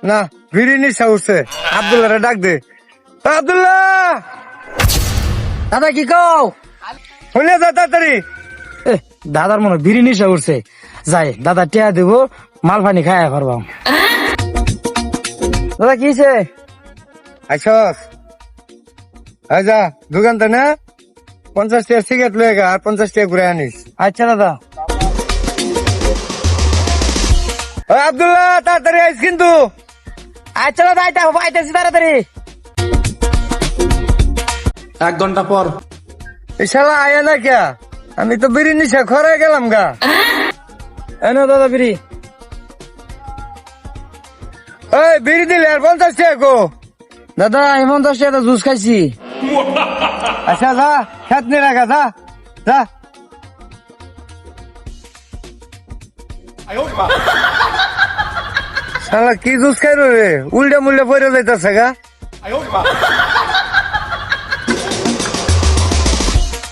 না বিড়ি নিশা উঠছে। আব্দুল্লাহ ডাক দে। আব্দুল্লাহ, দাদা কি কও? শুনে যা তাড়াতাড়ি। দাদার মনে বিড়ি নিশা উঠছে, যাই দাদা টিয়া দেব, মাল পানি খায়া করবাম। দাদা কি হয়েছে? আইসস যা দোকান তো না 50 টাকা সিগারেট লয়ে গা আর 50 টাকা ঘুরে আনিস। আচ্ছা দাদা। আব্দুল্লাহ তাড়াতাড়ি আইস কিন্তু। আচ্ছা দাদা, আইতেছি তাড়াতাড়ি। 1 ঘন্টা পর। এই শালা আয়া না কে? আমি তো বিড়ি নিশা খরাই গেলাম গা। এনো দাদা বিড়ি। ওই বিড়ি দিলে আর 50 টাকা গো। দাদা এমন 10 টাকা জুস খাইছি। আচ্ছা যা, খেত নিয়ে রাখা যা যা। শালা কি জুস খাই রে, উল্টা মুল্টা পড়ে যাইতাছে গা।